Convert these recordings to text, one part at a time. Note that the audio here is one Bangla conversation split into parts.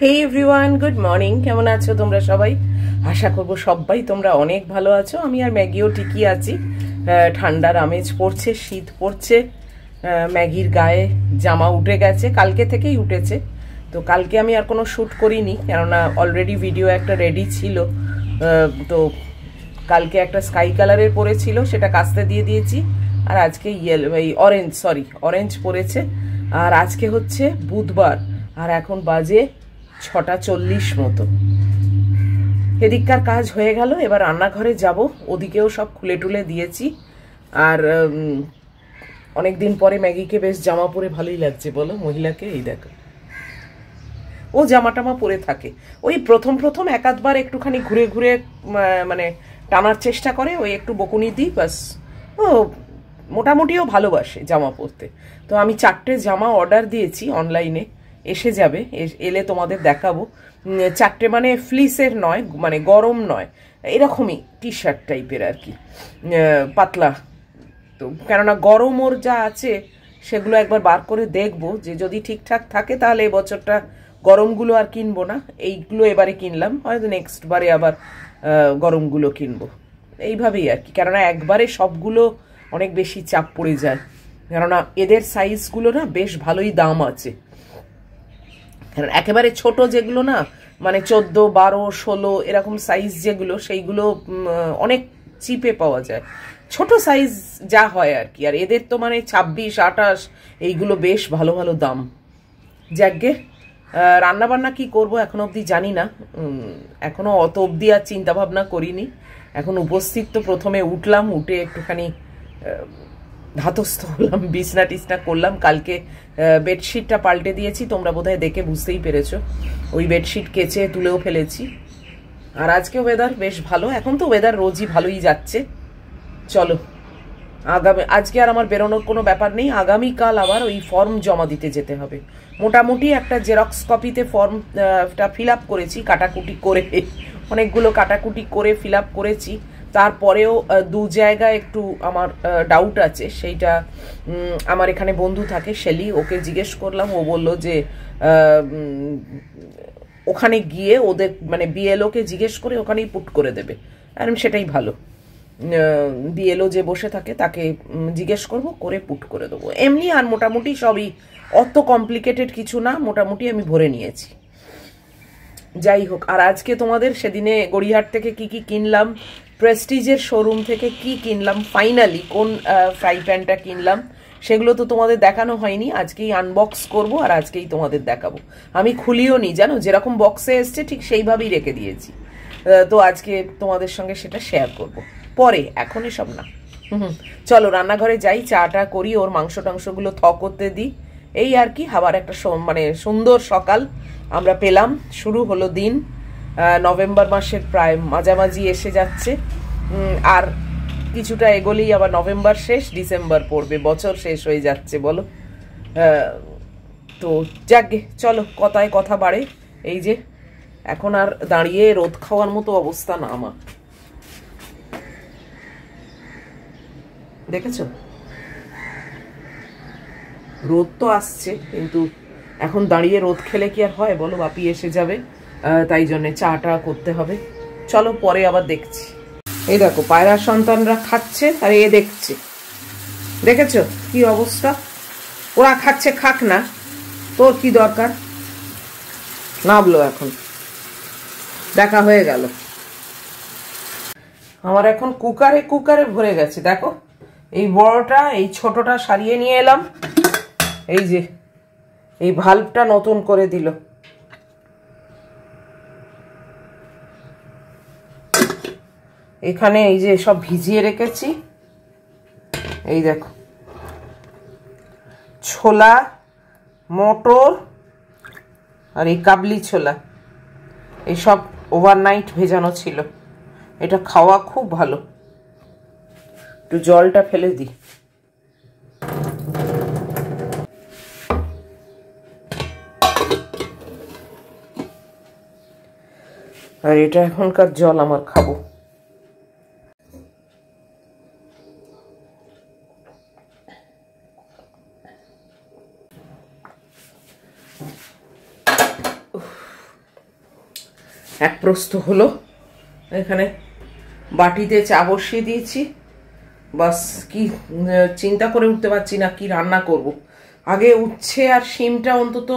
হে এভরিওয়ান, গুড মর্নিং। কেমন আছো তোমরা সবাই? আশা করবো সবাই তোমরা অনেক ভালো আছো। আমি আর ম্যাগিও ঠিকই আছি। ঠান্ডার আমেজ পড়ছে, শীত পড়ছে। ম্যাগির গায়ে জামা উঠে গেছে, কালকে থেকেই উঠেছে। তো কালকে আমি আর কোনো শ্যুট করিনি, কেননা অলরেডি ভিডিও একটা রেডি ছিল। তো কালকে একটা স্কাই কালারের পরেছিল, সেটা কাচতে দিয়ে দিয়েছি। আর আজকে অরেঞ্জ পরেছে। আর আজকে হচ্ছে বুধবার, আর এখন বাজে 6:40 মতো। এদিককার কাজ হয়ে গেল, এবার রান্নাঘরে যাব। ওদিকেও সব খুলে টুলে দিয়েছি। আর অনেকদিন পরে ম্যাগিকে বেশ জামা পরে ভালোই লাগছে, বলো মহিলাকে। এই দেখো, ও জামা টামা পরে থাকে। ওই প্রথম এক আধবার একটুখানি ঘুরে ঘুরে মানে টানার চেষ্টা করে, ওই একটু বকুনি দিই ব্যাস। ও মোটামুটিও ভালোবাসে জামা পরতে। তো আমি 4টে জামা অর্ডার দিয়েছি অনলাইনে, এসে যাবে। এলে তোমাদের দেখাবো। 4টে মানে ফ্লিসের নয়, মানে গরম নয়, এরকমই টি শার্ট টাইপের আর কি, পাতলা। তো কেননা গরম ওর যা আছে সেগুলো একবার বার করে দেখবো, যে যদি ঠিকঠাক থাকে তাহলে এবছরটা গরমগুলো আর কিনবো না। এইগুলো এবারে কিনলাম, হয়তো নেক্সট বারে আবার গরমগুলো কিনবো। এইভাবেই আর কি, কেননা একবারে সবগুলো অনেক বেশি চাপ পড়ে যায়। কেননা এদের সাইজগুলো না বেশ ভালোই দাম আছে। কারণ একেবারে ছোট যেগুলো না, মানে 14, 12, 16 এরকম সাইজ যেগুলো, সেইগুলো অনেক চিপে পাওয়া যায়। ছোট সাইজ যা হয় আর কি। আর এদের তো মানে 26, 28 এইগুলো বেশ ভালো ভালো দাম। যাকগে, রান্না বান্না কি করব এখনো অবধি জানি না। এখনো অত অবধি আর চিন্তা ভাবনা করিনি। এখন উপস্থিত তো প্রথমে উঠলাম, উঠে একটুখানি ধাতস্থ হলাম, বিছনা টিছনা করলাম। কালকে বেডশিটটা পাল্টে দিয়েছি, তোমরা বোধহয় দেখে বুঝতেই পেরেছো। ওই বেডশিট কেচে তুলেও ফেলেছি। আর আজকে ওয়েদার বেশ ভালো। এখন তো ওয়েদার রোজই ভালোই যাচ্ছে। চলো, আজকে আর আমার বেরোনোর কোনো ব্যাপার নেই। আগামীকাল আবার ওই ফর্ম জমা দিতে যেতে হবে। মোটামুটি একটা জেরক্স কপিতে ফর্মটা ফিল আপ করেছি, কাটাকুটি করে, অনেকগুলো কাটাকুটি করে ফিল আপ করেছি। তারপরেও 2 জায়গায় একটু আমার ডাউট আছে। সেইটা আমার এখানে বন্ধু থাকে শেলি, ওকে জিজ্ঞেস করলাম। ও বলল যে ওখানে গিয়ে ওদের মানে বিএলওকে জিজ্ঞেস করে ওখানেই পুট করে দেবে। আর সেটাই ভালো। বিএলও যে বসে থাকে তাকে জিজ্ঞেস করব, করে পুট করে দেবো এমনি। আর মোটামুটি সবই অত কমপ্লিকেটেড কিছু না, মোটামুটি আমি ভরে নিয়েছি। যাই হোক, আর আজকে তোমাদের সেদিনে গড়িয়াহাট থেকে কি কি কিনলাম, প্রেস্টিজের শোরুম থেকে কি কিনলাম, ফাইনালি কোন ফ্রাই প্যানটা কিনলাম, সেগুলো তো তোমাদের দেখানো হয়নি। আজকেই আনবক্স করব আর আজকেই তোমাদের দেখাবো। আমি খুলিও নি, জানো, যেরকম বক্সে এসছে ঠিক সেইভাবেই রেখে দিয়েছি। তো আজকে তোমাদের সঙ্গে সেটা শেয়ার করব পরে, এখন এসব না। চলো রান্নাঘরে যাই, চাটা করি, ওর মাংস টাংসগুলো করতে দিই। এই আর কি। আবার একটা মানে সুন্দর সকাল আমরা পেলাম, শুরু হলো দিন। নভেম্বর মাসের প্রায় মাঝামাঝি এসে যাচ্ছে। আর কিছুটা এগোলেই আবার নভেম্বর শেষ, ডিসেম্বর পড়বে, বছর শেষ হয়ে যাচ্ছে, বলো। তো যাকগে, চলো, কথায় কথা বাড়ে। এই যে এখন আর দাঁড়িয়ে রোদ খাওয়ার মতো অবস্থা না আমার, দেখেছ? রোদ তো আসছে, কিন্তু এখন দাঁড়িয়ে রোদ খেলে কি আর হয় বলো? বাপি এসে যাবে, তাই জন্যে চাটা করতে হবে। চলো পরে আবার দেখছি। এই দেখো, পায়রা সন্তানরা খাচ্ছে আর এ দেখছে, দেখেছো কি অবস্থা? ওরা খাচ্ছে, খাক না, তোর কি দরকার? নামলো, এখন দেখা হয়ে গেল। আমার এখন কুকারে ভরে গেছে। দেখো, এই বড়টা এই ছোটটা সারিয়ে নিয়ে এলাম। এই যে এই ভাল্বটা নতুন করে দিল। এখানে এই যে সব ভিজিয়ে রেখেছি। এই দেখো, ছোলা, মটর আর এই কাবলি ছোলা, এই সব ওভারনাইট ভেজানো ছিল। এটা খাওয়া খুব ভালো। একটু জলটা ফেলে দিই। আর এটা এখনকার জল আমার খাবো। এক প্রস্ত হলো। এখানে বাটিতে চা বসিয়ে দিয়েছি, বাস কি চিন্তা করে উঠতে পারছি না কি রান্না করব। আগে উচ্ছে আর শিমটা অন্তত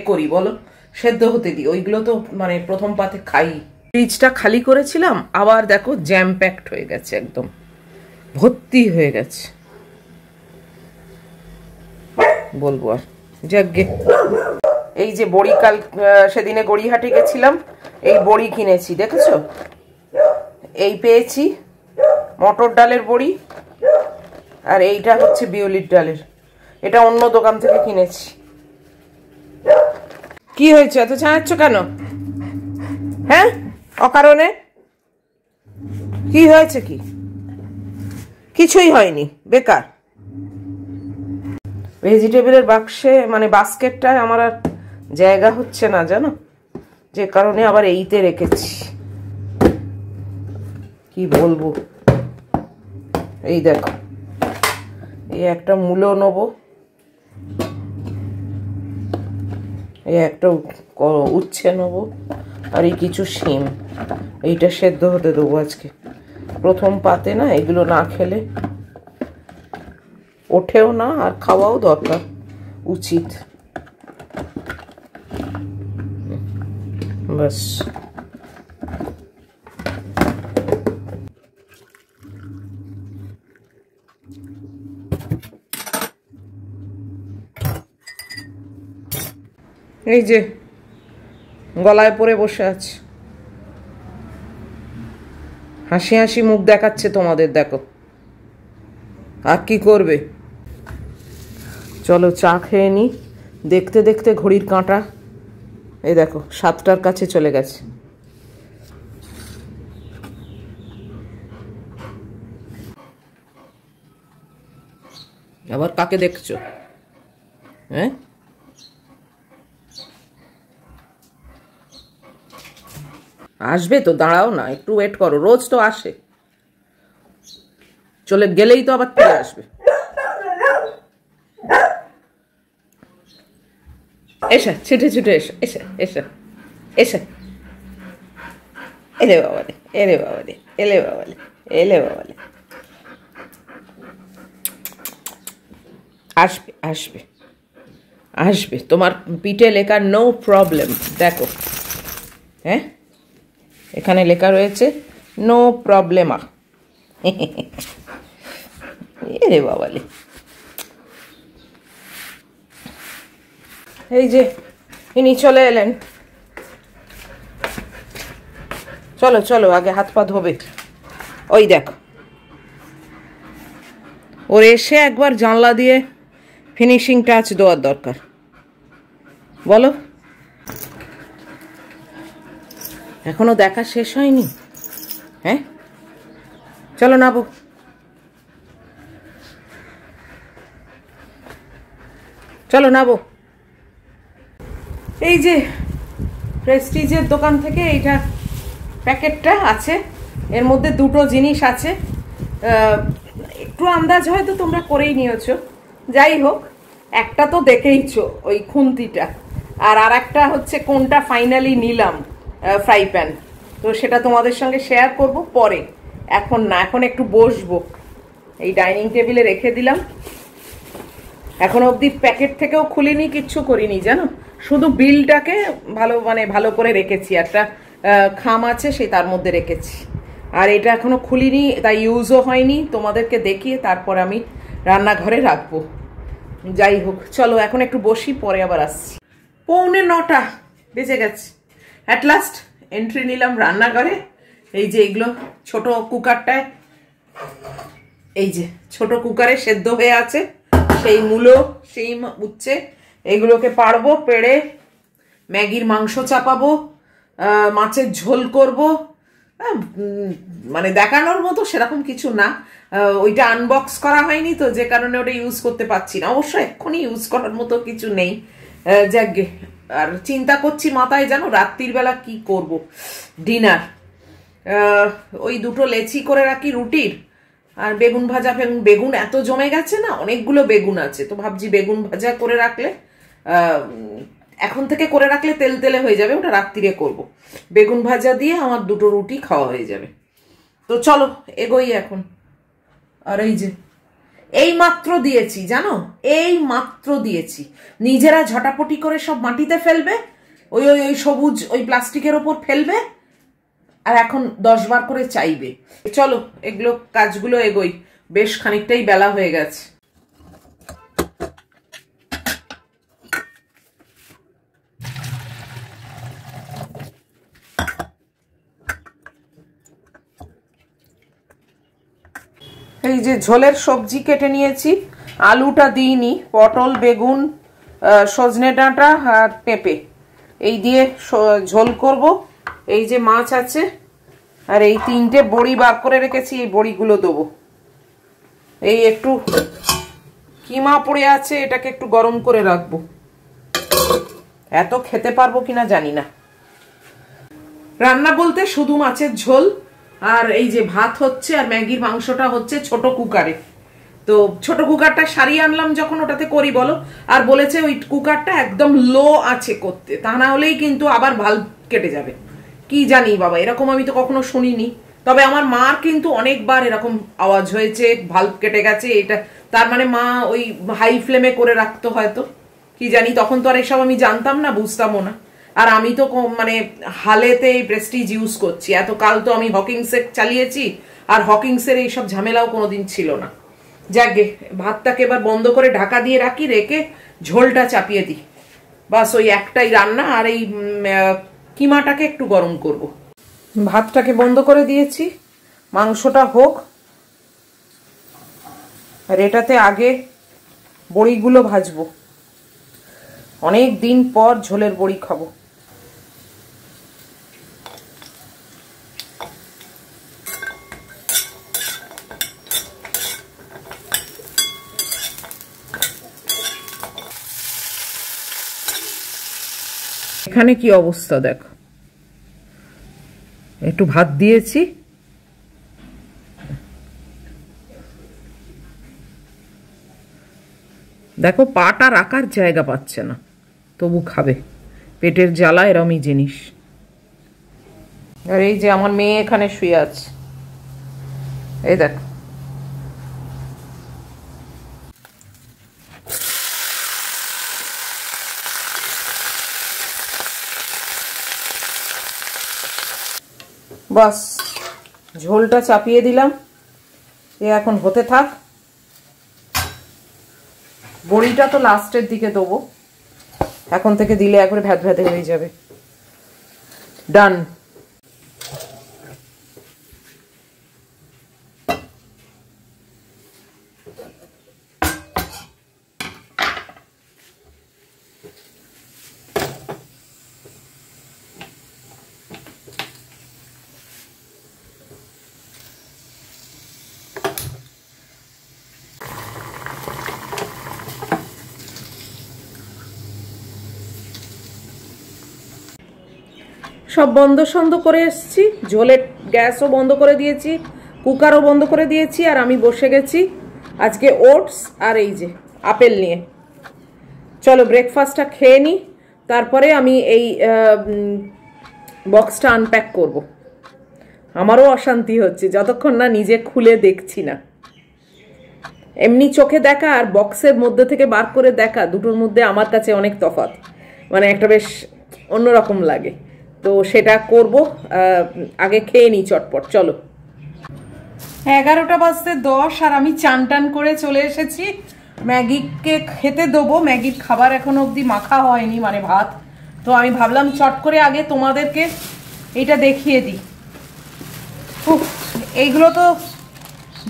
করি বলো, সেদ্ধ হতে দিই, ওইগুলো তো মানে প্রথম পাতে খাই। ফ্রিজটা খালি করেছিলাম, আবার দেখো জ্যাম প্যাকড হয়ে গেছে, একদম ভর্তি হয়ে গেছে, বলবো আর। যাকগে, এই যে বড়ি, কাল সেদিনে গড়িয়াহাটে গেছিলাম, এই বড়ি কিনেছি, দেখেছো? এই পেয়েছি মটর ডালের বড়ি, আর এইটা হচ্ছে বিউলির ডালের। এটা অন্য দোকান থেকে কিনেছি। কি হয়েছে, এত ছাড়াচ্ছ কেন? হ্যাঁ, অকারণে কি হয়েছে? কি কিছুই হয়নি, বেকার। ভেজিটেবলের বাক্সে মানে বাস্কেটটায় আমার আর জায়গা হচ্ছে না জানো, যে কারণে আবার এইতে রেখেছি। কি বলবো, এই দেখো, এই একটা মূলো নেবো, এই একটা উচ্ছে নেবো, আর এই কিছু শিম, এইটা সেদ্ধ হতে দেবো আজকে। প্রথম পাতে না, এগুলো না খেলে ওঠেও না, আর খাওয়াও দরকার উচিত। বাস, এই যে গলায় পরে বসে আছে, হাসি হাসি মুখ দেখাচ্ছে তোমাদের, দেখো। আর কি করবে, চলো চা খেয়ে নি। দেখতে দেখতে ঘড়ির কাঁটা এই দেখো 7টার কাছে চলে গেছে। আবার কাকে দেখছো? হ্যাঁ, আসবে তো, দাঁড়াও না, একটু ওয়েট করো। রোজ তো আসে, চলে গেলেই তো আবার ফিরে আসবে। এসে ছুটে ছুটে এসে এসে এসে এসে, এলে বাবালে, এলে বাবালে, এলে বাবালে, এলে বাবালে। আসবে আসবে আসবে, তোমার পিঠে লেখা নো প্রবলেম, দেখো। হ্যাঁ, এখানে লেখা রয়েছে নো প্রবলেমা। এরে বাবালে, এই যে ইনি চলে এলেন। চলো চলো, আগে হাত পা ধোবে। ওই দেখো, ওর এসে একবার জানলা দিয়ে ফিনিশিং টাচ দেওয়ার দরকার, বলো। এখনো দেখা শেষ হয়নি? হ্যাঁ, চলো নাবো। চলো নাবো। এই যে প্রেস্টিজের দোকান থেকে এইটা প্যাকেটটা আছে, এর মধ্যে দুটো জিনিস আছে। একটু আন্দাজ হয়তো তোমরা করেই নিয়েছো, যাই হোক, একটা তো দেখেইছো ওই খুন্তিটা, আর একটা হচ্ছে কোনটা ফাইনালি নিলাম, ফ্রাই প্যান। তো সেটা তোমাদের সঙ্গে শেয়ার করব পরে, এখন না, এখন একটু বসবো। এই ডাইনিং টেবিলে রেখে দিলাম, এখন অবধি প্যাকেট থেকেও খুলিনি, কিচ্ছু করিনি জানো, শুধু বিলটাকে ভালো করে রেখেছি, একটা খাম আছে সেই তার মধ্যে রেখেছি। আর এটা এখনো খুলিনি, তাই ইউজও হয়নি, তোমাদেরকে দেখিয়ে তারপর আমি রান্নাঘরে রাখবো। যাই হোক, চলো এখন একটু বসি, পরে আবার আসছি। 8:45 বেজে গেছে। অ্যাট লাস্ট এন্ট্রি নিলাম রান্নাঘরে। এই যে এগুলো ছোট কুকারটায়, এই যে ছোট কুকারে সেদ্ধ হয়ে আছে সেই মূলো, শিম, উচ্ছে, এগুলোকে পারবো, পেড়ে ম্যাগির মাংস চাপাবো, মাছের ঝোল করব। মানে দেখানোর মতো সেরকম কিছু না, ওইটা আনবক্স করা হয়নি তো, যে কারণে ওটা ইউজ করতে পারছি না। অবশ্য এক্ষুনি ইউজ করার মতো কিছু নেই, যাকগে। আর চিন্তা করছি মাথায়, জানো, রাত্রির বেলা কি করব ডিনার। ওই দুটো লেচি করে রাখি রুটির, আর বেগুন ভাজা। বেগুন এত জমে গেছে না, অনেকগুলো বেগুন আছে, তো ভাবছি বেগুন ভাজা করে রাখলে এখন থেকে করে রাখলে তেল তেলে হয়ে যাবে, ওটা রাত্রিরে করব। বেগুন ভাজা দিয়ে আমার 2টো রুটি খাওয়া হয়ে যাবে। তো চলো এগোই এখন। আর এই যে এই মাত্র দিয়েছি, জানো, এই মাত্র দিয়েছি। নিজেরা ঝটাপটি করে সব মাটিতে ফেলবে, ওই ওই ওই সবুজ ওই প্লাস্টিকের ওপর ফেলবে, আর এখন 10 বার করে চাইবে। চলো এগুলো কাজগুলো এগোই, বেশ খানিকটাই বেলা হয়ে গেছে। এই যে ঝোলের সবজি কেটে নিয়েছি, আলুটা দিইনি, পটল, বেগুন, সজনে ডাঁটা আর পেঁপে এই দিয়ে ঝোল করব। এই যে মাছ আছে, আর এই 3টে বড়ি বার করে রেখেছি, এই বড়িগুলো দেবো। এই একটু কিমা পড়ে আছে, এটাকে একটু গরম করে রাখবো। এত খেতে পারবো কিনা জানি না। রান্না বলতে শুধু মাছের ঝোল, আর এই যে ভাত হচ্ছে, আর ম্যাগির মাংসটা হচ্ছে ছোট কুকারে। তো ছোট কুকারটা সারিয়ে আনলাম যখন, ওটাতে করি বলো। আর বলেছে ওই কুকারটা একদম লো আছে করতে, তা না হলেই কিন্তু আবার ভাল্ব কেটে যাবে। কি জানি বাবা, এরকম আমি তো কখনো শুনিনি। তবে আমার মার কিন্তু অনেকবার এরকম আওয়াজ হয়েছে, ভাল্ব কেটে গেছে। এটা তার মানে মা ওই হাই ফ্লেমে করে রাখতো হয়তো, কি জানি। তখন তো আর এসব আমি জানতাম না, বুঝতামও না। আর আমি তো মানে হালেতে এই প্রেস্টিজ ইউজ করছি। এত কাল তো আমি হকিংসের চালিয়েছি, আর হকিংসের এইসব ঝামেলাও কোনোদিন ছিল না। যাকে ভাতটাকে এবার বন্ধ করে ঢাকা দিয়ে রাখি, রেখে ঝোলটা চাপিয়ে দিই। বাস ওই একটাই রান্না। আর এই কিমাটাকে একটু গরম করব। ভাতটাকে বন্ধ করে দিয়েছি, মাংসটা হোক। আর এটাতে আগে বড়িগুলো ভাজবো, অনেক দিন পর ঝোলের বড়ি খাবো। এখানে কি অবস্থা দেখো, একটু ভাত দিয়েছি, দেখো পাটা রাখার জায়গা পাচ্ছে না, তবু খাবে। পেটের জ্বালা এরমই জিনিস। আর এই যে আমার মেয়ে এখানে শুয়ে আছে, এই দেখো। বাস ঝোলটা চাপিয়ে দিলাম, এ এখন হতে থাক। বড়িটা তো লাস্টের দিকে দেবো, এখন থেকে দিলে একবারে ভ্যাদ ভ্যাদে হয়ে যাবে। ডান। সব বন্ধ সন্ধ করে এসছি, ঝোলের গ্যাসও বন্ধ করে দিয়েছি, কুকারও বন্ধ করে দিয়েছি। আর আমি বসে গেছি আজকে ওটস আর এই যে আপেল নিয়ে। চলো ব্রেকফাস্টটা খেয়ে নিই, তারপরে আমি এই বক্সটা আনপ্যাক করব। আমারও অশান্তি হচ্ছে যতক্ষণ না নিজে খুলে দেখছি না। এমনি চোখে দেখা আর বক্সের মধ্যে থেকে বার করে দেখা, দুটোর মধ্যে আমার কাছে অনেক তফাৎ, মানে একটা বেশ অন্যরকম লাগে। তো সেটা করব, আগে খেয়ে নিই চটপট। চলো 11টা বাজতে 10, আর আমি চান টান করে চলে এসেছি। ম্যাগিকে খেতে দেবো, ম্যাগির খাবার এখনো অবধি মাখা হয়নি, মানে ভাত। তো আমি ভাবলাম চট করে আগে তোমাদেরকে এটা দেখিয়ে দিই। এইগুলো তো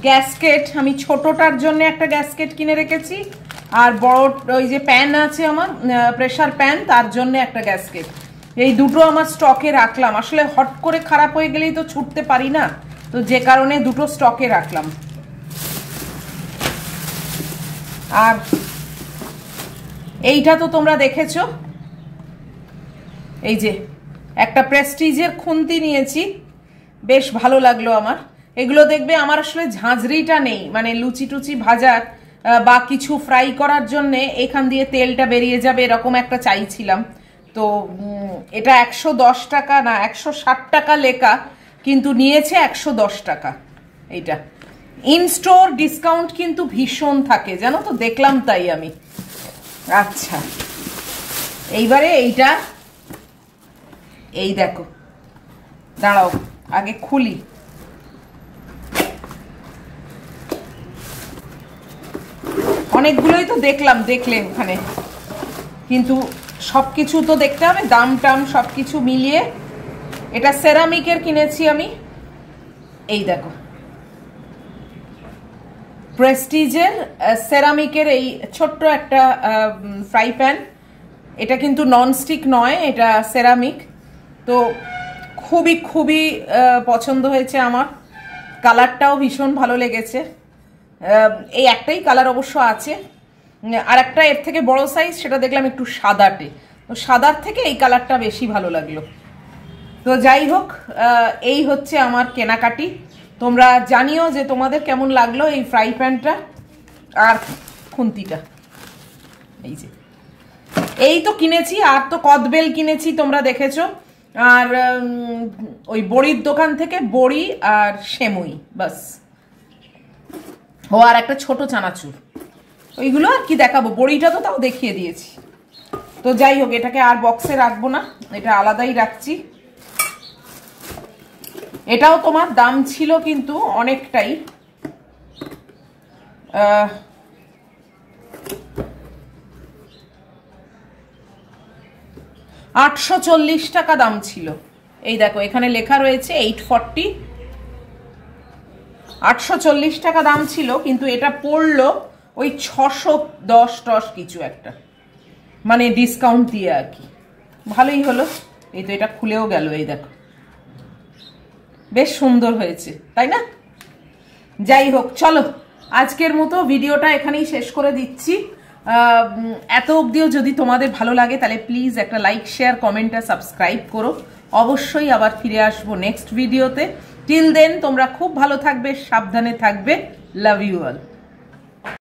গ্যাসকেট, আমি ছোটটার জন্য একটা গ্যাসকেট কিনে রেখেছি, আর বড় ওই যে প্যান আছে আমার প্রেসার প্যান, তার জন্য একটা গ্যাসকেট। এই দুটো আমার স্টকে রাখলাম, আসলে হট করে খারাপ হয়ে গেলেই তো ছুটতে পারি না, তো যে কারণে দুটো স্টকে রাখলাম। আর এইটা তো তোমরা দেখেছো, এই যে একটা প্রেস্টিজের খুন্তি নিয়েছি, বেশ ভালো লাগলো আমার। এগুলো দেখবে আমার আসলে ঝাঁঝরিটা নেই, মানে লুচি টুচি ভাজার বা কিছু ফ্রাই করার জন্য এখান দিয়ে তেলটা বেরিয়ে যাবে, এরকম একটা চাইছিলাম। তো এটা 110 টাকা না 160 টাকা লেখা, কিন্তু নিয়েছে 110 টাকা। এইটা ইন স্টোর ডিসকাউন্ট কিন্তু ভীষণ থাকে জানো তো, দেখলাম তাই আমি। আচ্ছা এইবারে এইটা, এই দেখো, দাঁড়াও আগে খুলি। অনেকগুলোই তো দেখলাম, দেখলে ওখানে, কিন্তু সবকিছু তো দেখতে হবে, দাম টাম সবকিছু মিলিয়ে। এটা সেরামিকের কিনেছি আমি। এই দেখো প্রেস্টিজের সেরামিকের এই ছোট্ট একটা ফ্রাই প্যান। এটা কিন্তু ননস্টিক নয়, এটা সেরামিক। তো খুবই খুবই পছন্দ হয়েছে আমার, কালারটাও ভীষণ ভালো লেগেছে। এই একটাই কালার অবশ্য আছে, আর একটা এর থেকে বড় সাইজ, সেটা দেখলাম একটু সাদাটে, তো সাদার থেকে এই কালারটা বেশি ভালো লাগলো। তো যাই হোক, এই হচ্ছে আমার কেনাকাটি। তোমরা জানিও যে তোমাদের কেমন লাগলো এই ফ্রাই প্যানটা আর খুন্তিটা। এই যে এই তো কিনেছি, আর তো কদবেল কিনেছি তোমরা দেখেছো, আর ওই বড়ির দোকান থেকে বড়ি আর সেমুই, বাস। ও আর একটা ছোট চানাচুর, ওইগুলো আর কি দেখাবো, বড়িটা তো তাও দেখিয়ে দিয়েছি। তো যাই হোক, এটাকে আর বক্সে রাখবো না, এটা আলাদাই রাখছি। এটাও তোমার দাম ছিল কিন্তু অনেকটাই, 840 টাকা দাম ছিল। এই দেখো এখানে লেখা রয়েছে 840, 840 টাকা দাম ছিল, কিন্তু এটা পড়লো ওই 610 কিছু একটা, মানে ডিসকাউন্ট দিয়ে আর কি। ভালোই হলো। এই তো এটা খুলেও গেল, এই দেখো বেশ সুন্দর হয়েছে, তাই না? যাই হোক, চলো আজকের মতো ভিডিওটা এখানেই শেষ করে দিচ্ছি। এত অবধিও যদি তোমাদের ভালো লাগে তাহলে প্লিজ একটা লাইক, শেয়ার, কমেন্ট আর সাবস্ক্রাইব করো। অবশ্যই আবার ফিরে আসবো নেক্সট ভিডিওতে। টিল দেন তোমরা খুব ভালো থাকবে, সাবধানে থাকবে। Love you all.